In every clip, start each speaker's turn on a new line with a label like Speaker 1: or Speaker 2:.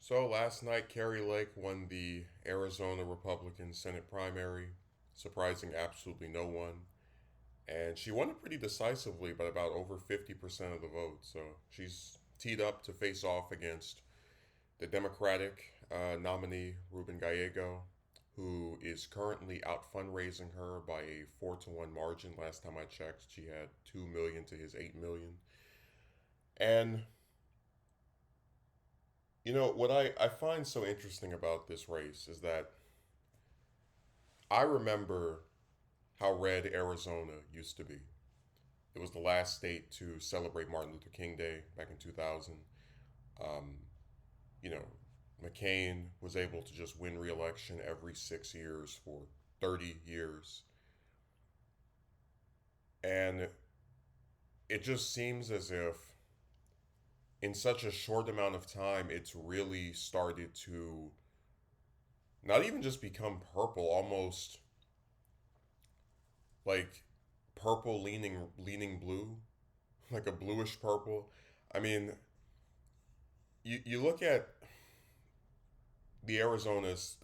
Speaker 1: So last night, Kari Lake won the Arizona Republican Senate primary, surprising absolutely no one. And she won it pretty decisively by about over 50% of the vote. So she's teed up to face off against the Democratic nominee, Ruben Gallego, who is currently out fundraising her by a 4-1 margin. Last time I checked, she had 2 million to his 8 million. And what I find so interesting about this race is that I remember how red Arizona used to be. It was the last state to celebrate Martin Luther King Day back in 2000. Um, you know, McCain was able to just win re-election every 6 years for 30 years. And it just seems as if in such a short amount of time, it's really started to not even just become purple, almost like purple leaning blue, like a bluish purple. I mean, you look at the Arizona's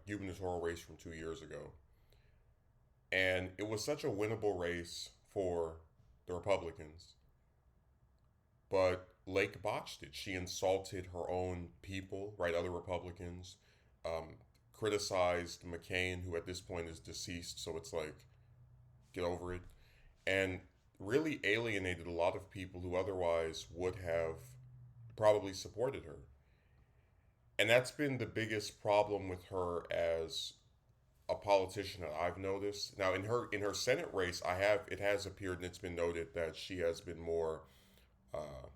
Speaker 1: gubernatorial race from 2 years ago, and it was such a winnable race for the Republicans, but Lake botched it. She insulted her own people, right? Other Republicans, um, criticized McCain, who at this point is deceased, so it's like, get over it, and really alienated a lot of people who otherwise would have probably supported her. And that's been the biggest problem with her as a politician that I've noticed. Now in her Senate race, it has appeared and it's been noted that she has been more uh,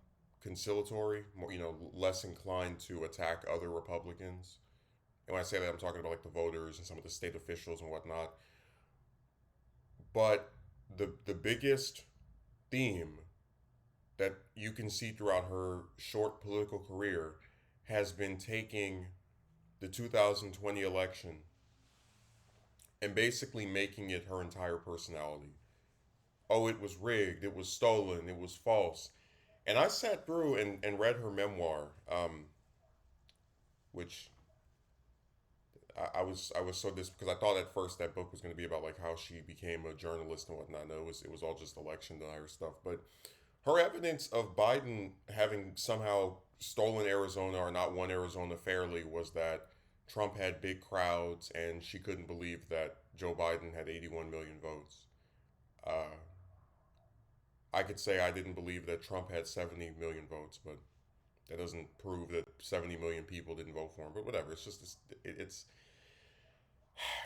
Speaker 1: conciliatory, more less inclined to attack other Republicans. And when I say that, I'm talking about like the voters and some of the state officials and whatnot. But the biggest theme that you can see throughout her short political career has been taking the 2020 election and basically making it her entire personality. Oh, it was rigged, it was stolen, it was false. And I sat through and read her memoir, which I was so dis because I thought at first that book was going to be about like how she became a journalist and whatnot. No, it was all just election denier stuff. But her evidence of Biden having somehow stolen Arizona or not won Arizona fairly was that Trump had big crowds and she couldn't believe that Joe Biden had 81 million votes. Uh, I could say I didn't believe that Trump had 70 million votes, but that doesn't prove that 70 million people didn't vote for him. But whatever,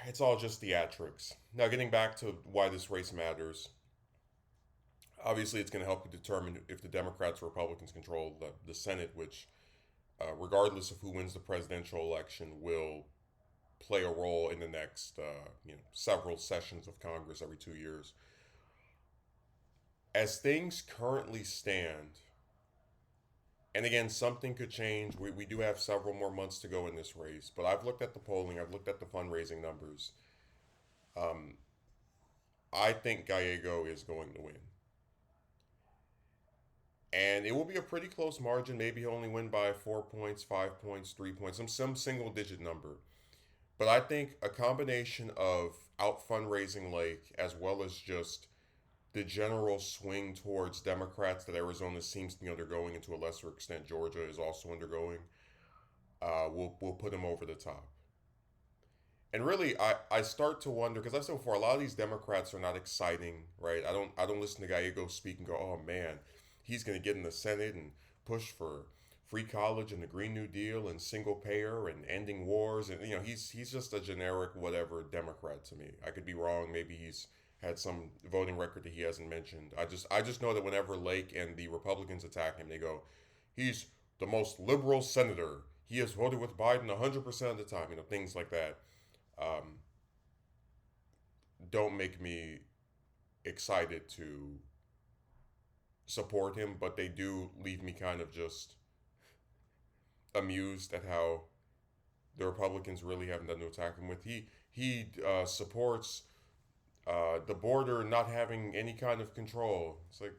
Speaker 1: it's all just theatrics. Now, getting back to why this race matters, obviously it's going to help you determine if the Democrats or Republicans control the Senate, which, regardless of who wins the presidential election, will play a role in the next several sessions of Congress every 2 years. As things currently stand, and again, something could change. We do have several more months to go in this race, but I've looked at the polling, I've looked at the fundraising numbers. Um, I think Gallego is going to win. And it will be a pretty close margin. Maybe he'll only win by 4 points, 5 points, 3 points, some single digit number. But I think a combination of out fundraising Lake as well as just the general swing towards Democrats that Arizona seems to be undergoing, and to a lesser extent Georgia is also undergoing, will put him over the top. And really, I start to wonder because I've said before, a lot of these Democrats are not exciting, right? I don't listen to Gallego speak and go, oh man, he's going to get in the Senate and push for free college and the Green New Deal and single payer and ending wars, and he's just a generic whatever Democrat to me. I could be wrong. Maybe he's had some voting record that he hasn't mentioned. I just know that whenever Lake and the Republicans attack him, they go, he's the most liberal senator. He has voted with Biden 100% of the time. Things like that um, don't make me excited to support him, but they do leave me kind of just amused at how the Republicans really have nothing to attack him with. He supports the border not having any kind of control. It's like,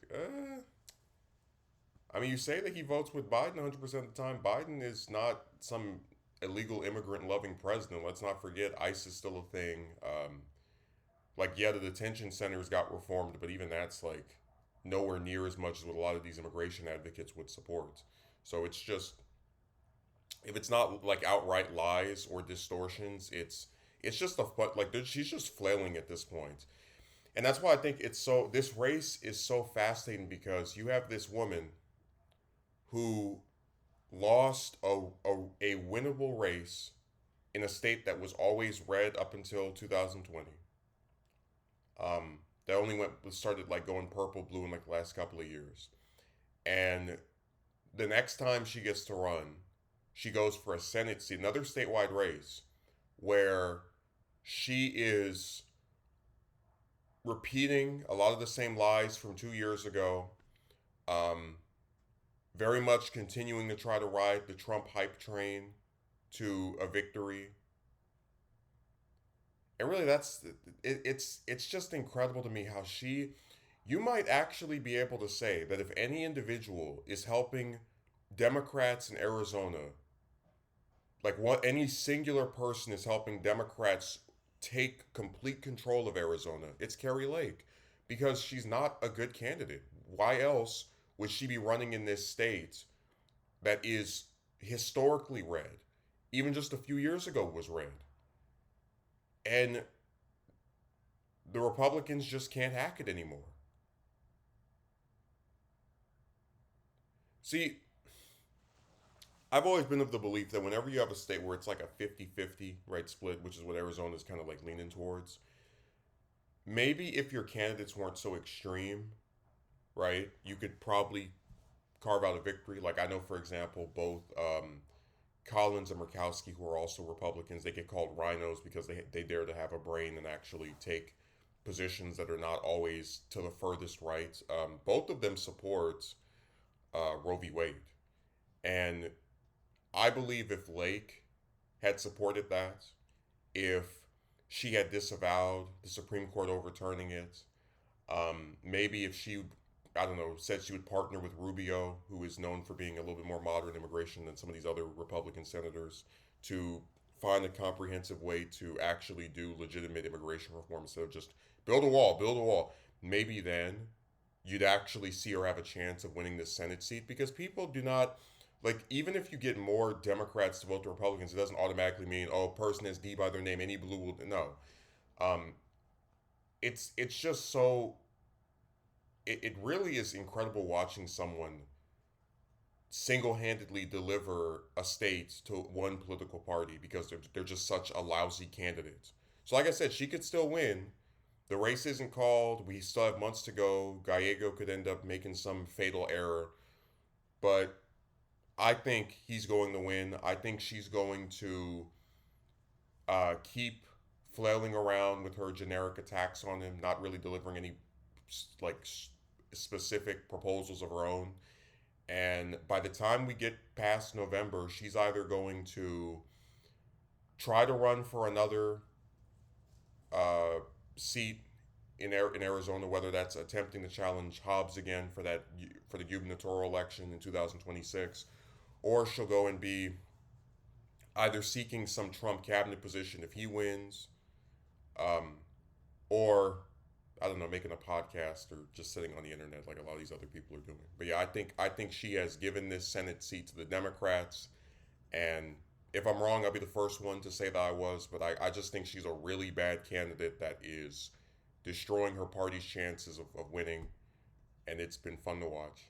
Speaker 1: I mean, you say that he votes with Biden 100% of the time. Biden is not some illegal immigrant loving president. Let's not forget ICE is still a thing. Like, yeah, the detention centers got reformed, but even that's like nowhere near as much as what a lot of these immigration advocates would support. So it's just, if it's not like outright lies or distortions, it's just a like she's just flailing at this point. And that's why I think it's so, this race is so fascinating because you have this woman who lost a winnable race in a state that was always red up until 2020. That only went started like going purple, blue in like the last couple of years. And the next time she gets to run, she goes for a Senate seat, another statewide race, where she is repeating a lot of the same lies from 2 years ago. Um, Very much continuing to try to ride the Trump hype train to a victory. And really, it's just incredible to me how she. You might actually be able to say that if any individual is helping Democrats in Arizona, like what any singular person is helping Democrats take complete control of Arizona, it's Kari Lake, because she's not a good candidate. Why else would she be running in this state that is historically red? Even just a few years ago was red. And the Republicans just can't hack it anymore. See, I've always been of the belief that whenever you have a state where it's like a 50-50 right split, which is what Arizona's kind of like leaning towards, maybe if your candidates weren't so extreme, right, you could probably carve out a victory. Like I know, for example, both Collins and Murkowski, who are also Republicans, they get called rhinos because they dare to have a brain and actually take positions that are not always to the furthest right. Both of them support Roe v. Wade. And I believe if Lake had supported that, if she had disavowed the Supreme Court overturning it, maybe if she, I don't know, said she would partner with Rubio, who is known for being a little bit more moderate immigration than some of these other Republican senators, to find a comprehensive way to actually do legitimate immigration reform instead of just build a wall, build a wall. Maybe then you'd actually see her have a chance of winning this Senate seat because people do not, like, even if you get more Democrats to vote to Republicans, it doesn't automatically mean, oh, a person has D by their name, any blue will, no. Um, it's just so, it really is incredible watching someone single-handedly deliver a state to one political party because they're just such a lousy candidate. So like I said, she could still win. The race isn't called. We still have months to go. Gallego could end up making some fatal error, but I think he's going to win. I think she's going to keep flailing around with her generic attacks on him, not really delivering any like specific proposals of her own. And by the time we get past November, she's either going to try to run for another uh, seat in Arizona, whether that's attempting to challenge Hobbs again for the gubernatorial election in 2026, or she'll go and be either seeking some Trump cabinet position if he wins, um, or I don't know, making a podcast or just sitting on the internet like a lot of these other people are doing. But yeah, I think she has given this Senate seat to the Democrats, and if I'm wrong, I'll be the first one to say that I was. But I just think she's a really bad candidate that is destroying her party's chances of winning, and it's been fun to watch.